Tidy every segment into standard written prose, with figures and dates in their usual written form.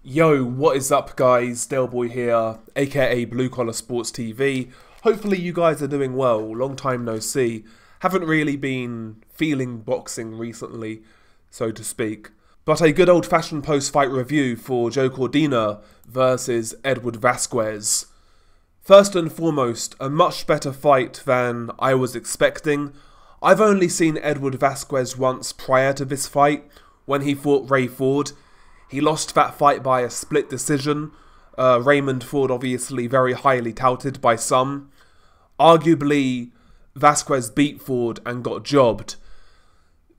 Yo, what is up guys, Delboy here, aka Blue Collar Sports TV. Hopefully you guys are doing well, long time no see. Haven't really been feeling boxing recently, so to speak. But a good old fashioned post-fight review for Joe Cordina versus Edward Vasquez. First and foremost, a much better fight than I was expecting. I've only seen Edward Vasquez once prior to this fight, when he fought Ray Ford. He lost that fight by a split decision. Raymond Ford obviously very highly touted by some. Arguably, Vasquez beat Ford and got jobbed.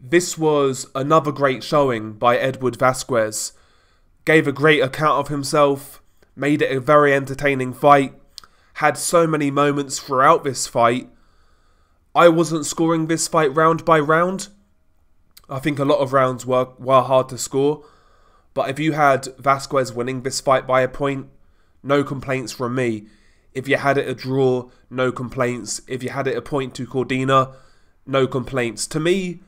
This was another great showing by Edward Vasquez. Gave a great account of himself, made it a very entertaining fight, had so many moments throughout this fight. I wasn't scoring this fight round by round. I think a lot of rounds were hard to score. But if you had Vasquez winning this fight by a point, no complaints from me. If you had it a draw, no complaints. If you had it a point to Cordina, no complaints. To me,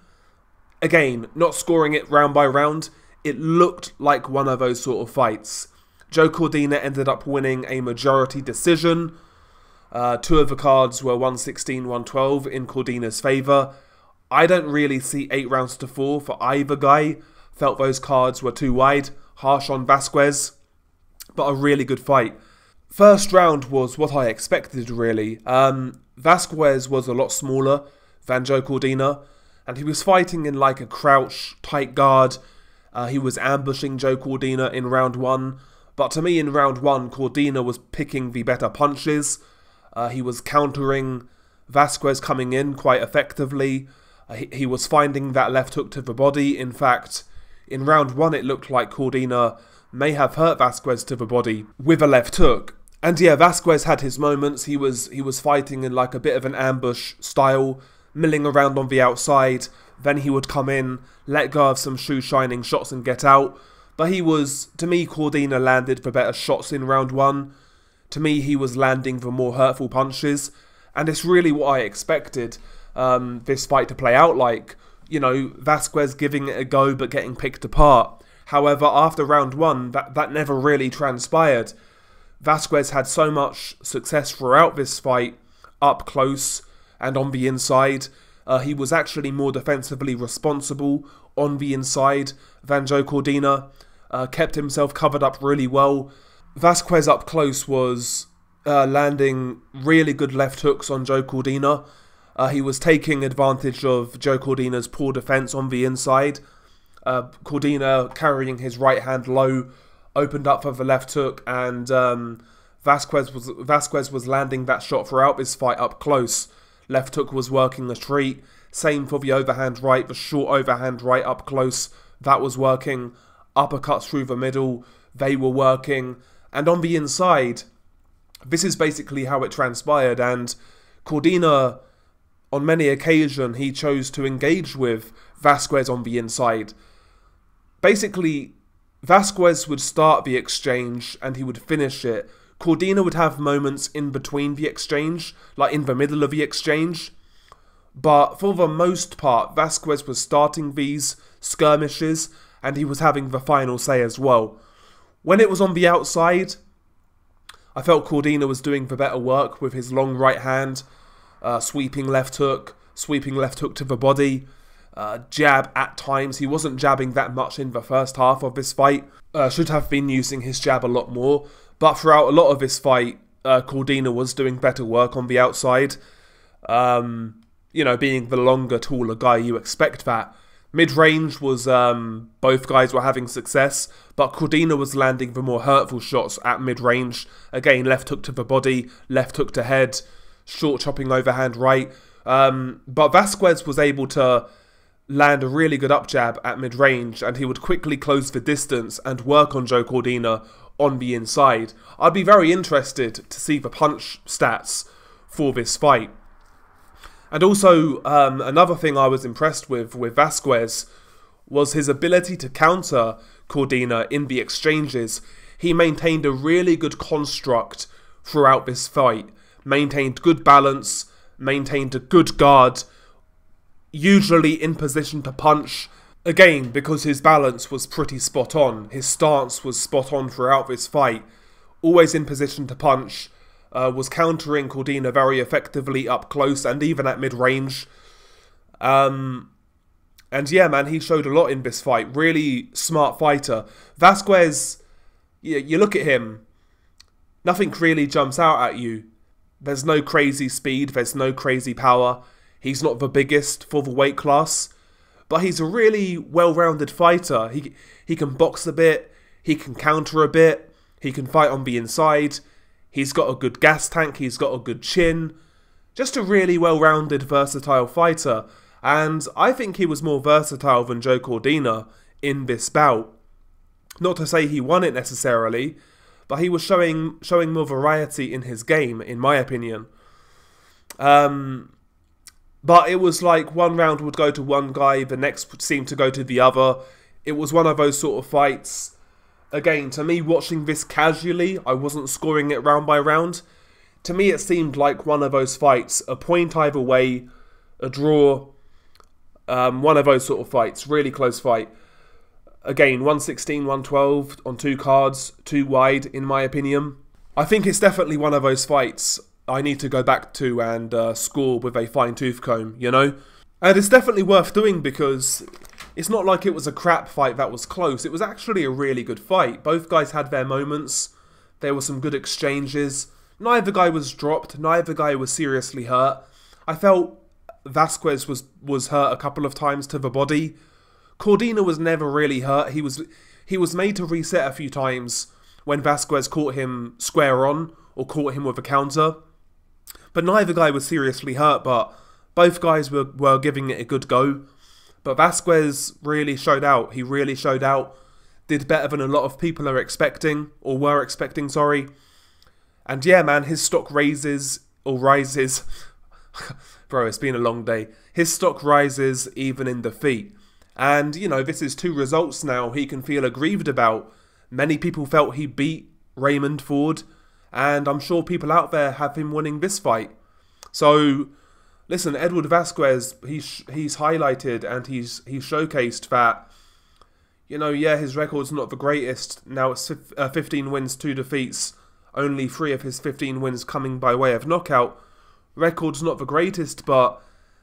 again, not scoring it round by round, it looked like one of those sort of fights. Joe Cordina ended up winning a majority decision. Two of the cards were 116-112 in Cordina's favour. I don't really see 8 rounds to 4 for either guy. Felt those cards were too wide, harsh on Vasquez, but a really good fight. First round was what I expected, really. Vasquez was a lot smaller than Joe Cordina, and he was fighting in like a crouch, tight guard. He was ambushing Joe Cordina in round 1, but to me in round 1, Cordina was picking the better punches. He was countering Vasquez coming in quite effectively. He was finding that left hook to the body. In fact, in round 1, it looked like Cordina may have hurt Vasquez to the body with a left hook. And yeah, Vasquez had his moments. He was fighting in like a bit of an ambush style, milling around on the outside. Then he would come in, let go of some shoe-shining shots and get out. But to me, Cordina landed the better shots in round 1. To me, he was landing the more hurtful punches. And it's really what I expected this fight to play out like. You know, Vasquez giving it a go but getting picked apart. However, after round 1, that never really transpired. Vasquez had so much success throughout this fight, up close and on the inside. He was actually more defensively responsible on the inside than Joe Cordina. Kept himself covered up really well. Vasquez up close was landing really good left hooks on Joe Cordina. He was taking advantage of Joe Cordina's poor defense on the inside. Cordina carrying his right hand low, opened up for the left hook, and Vasquez was landing that shot throughout this fight up close. Left hook was working a treat. Same for the overhand right, the short overhand right up close. That was working. Uppercuts through the middle, they were working. And on the inside, this is basically how it transpired. And Cordina, on many occasions, he chose to engage with Vasquez on the inside. Basically, Vasquez would start the exchange and he would finish it. Cordina would have moments in between the exchange, like in the middle of the exchange. But for the most part, Vasquez was starting these skirmishes and he was having the final say as well. When it was on the outside, I felt Cordina was doing the better work with his long right hand. Sweeping left hook to the body, jab at times. He wasn't jabbing that much in the first half of this fight. Should have been using his jab a lot more. But throughout a lot of this fight, Cordina was doing better work on the outside. You know, being the longer, taller guy, you expect that. Mid-range was, both guys were having success, but Cordina was landing the more hurtful shots at mid-range. Again, left hook to the body, left hook to head, short chopping overhand right. But Vasquez was able to land a really good up jab at mid-range, and he would quickly close the distance and work on Joe Cordina on the inside. I'd be very interested to see the punch stats for this fight. And also, another thing I was impressed with Vasquez was his ability to counter Cordina in the exchanges. He maintained a really good construct throughout this fight. Maintained good balance, maintained a good guard, usually in position to punch. Again, because his balance was pretty spot on. His stance was spot on throughout this fight. Always in position to punch. Was countering Cordina very effectively up close and even at mid-range. And yeah, man, he showed a lot in this fight. Really smart fighter. Vasquez, you look at him, nothing really jumps out at you. There's no crazy speed, there's no crazy power. He's not the biggest for the weight class. But he's a really well-rounded fighter. He can box a bit, he can counter a bit, he can fight on the inside. He's got a good gas tank, he's got a good chin. Just a really well-rounded, versatile fighter. And I think he was more versatile than Joe Cordina in this bout. Not to say he won it necessarily, but he was showing more variety in his game, in my opinion. But it was like one round would go to one guy, the next seemed to go to the other. It was one of those sort of fights. Again, to me, watching this casually, I wasn't scoring it round by round. To me, it seemed like one of those fights. A point either way, a draw. One of those sort of fights. Really close fight. Again, 116, 112 on 2 cards. Too wide, in my opinion. I think it's definitely one of those fights I need to go back to and score with a fine-tooth comb, you know? And it's definitely worth doing because it's not like it was a crap fight that was close. It was actually a really good fight. Both guys had their moments. There were some good exchanges. Neither guy was dropped. Neither guy was seriously hurt. I felt Vasquez was hurt a couple of times to the body. Cordina was never really hurt. He was made to reset a few times when Vasquez caught him square on or caught him with a counter. But neither guy was seriously hurt, but both guys were giving it a good go. But Vasquez really showed out. He really showed out. Did better than a lot of people are expecting, or were expecting, sorry. And yeah, man, his stock rises. Bro, it's been a long day. His stock rises even in defeat. And, you know, this is 2 results now he can feel aggrieved about. Many people felt he beat Raymond Ford. And I'm sure people out there have him winning this fight. So, listen, Edward Vasquez, he's highlighted and he's showcased that, you know, yeah, his record's not the greatest. Now it's 15 wins, 2 defeats. Only 3 of his 15 wins coming by way of knockout. Record's not the greatest, but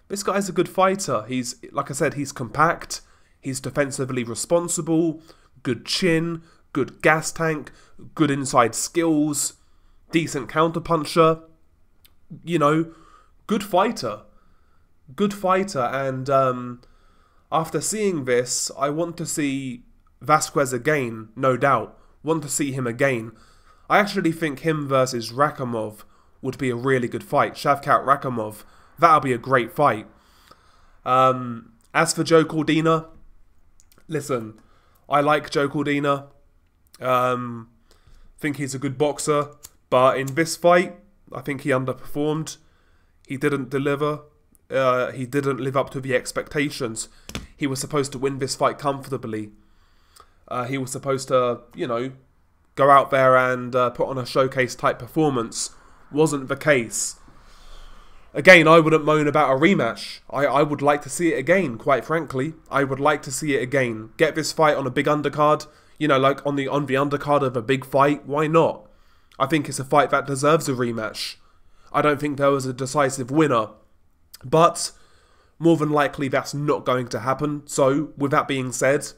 this guy's a good fighter. He's, like I said, he's compact. He's defensively responsible. Good chin. Good gas tank. Good inside skills. Decent counterpuncher, you know, good fighter. Good fighter, and after seeing this, I want to see Vasquez again, no doubt. Want to see him again. I actually think him versus Rakhimov would be a really good fight. Shavkat Rakhimov, that'll be a great fight. As for Joe Cordina, listen, I like Joe Cordina. Think he's a good boxer. But in this fight, I think he underperformed. He didn't deliver. He didn't live up to the expectations. He was supposed to win this fight comfortably. He was supposed to, you know, go out there and put on a showcase type performance. Wasn't the case. Again, I wouldn't moan about a rematch. I would like to see it again, quite frankly. I would like to see it again. Get this fight on a big undercard. You know, like on the undercard of a big fight. Why not? I think it's a fight that deserves a rematch. I don't think there was a decisive winner. But more than likely that's not going to happen. So, with that being said,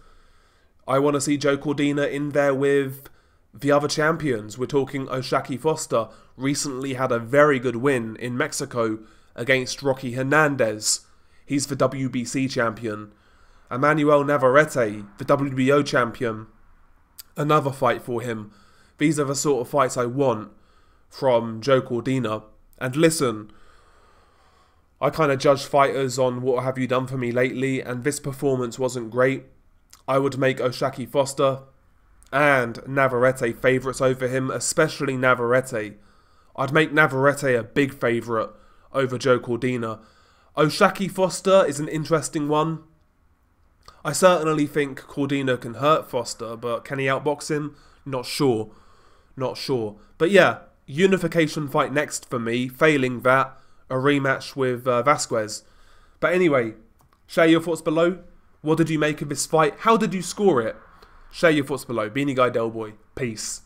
I want to see Joe Cordina in there with the other champions. We're talking Oshaki Foster. Recently had a very good win in Mexico against Rocky Hernandez. He's the WBC champion. Emmanuel Navarrete, the WBO champion. Another fight for him. These are the sort of fights I want from Joe Cordina. And listen, I kind of judge fighters on what have you done for me lately, and this performance wasn't great. I would make Oshaki Foster and Navarrete favourites over him, especially Navarrete. I'd make Navarrete a big favourite over Joe Cordina. Oshaki Foster is an interesting one. I certainly think Cordina can hurt Foster, but can he outbox him? Not sure. Not sure. But yeah, unification fight next for me. Failing that, a rematch with Vasquez. But anyway, share your thoughts below. What did you make of this fight? How did you score it? Share your thoughts below. Beanie Guy Del Boy. Peace.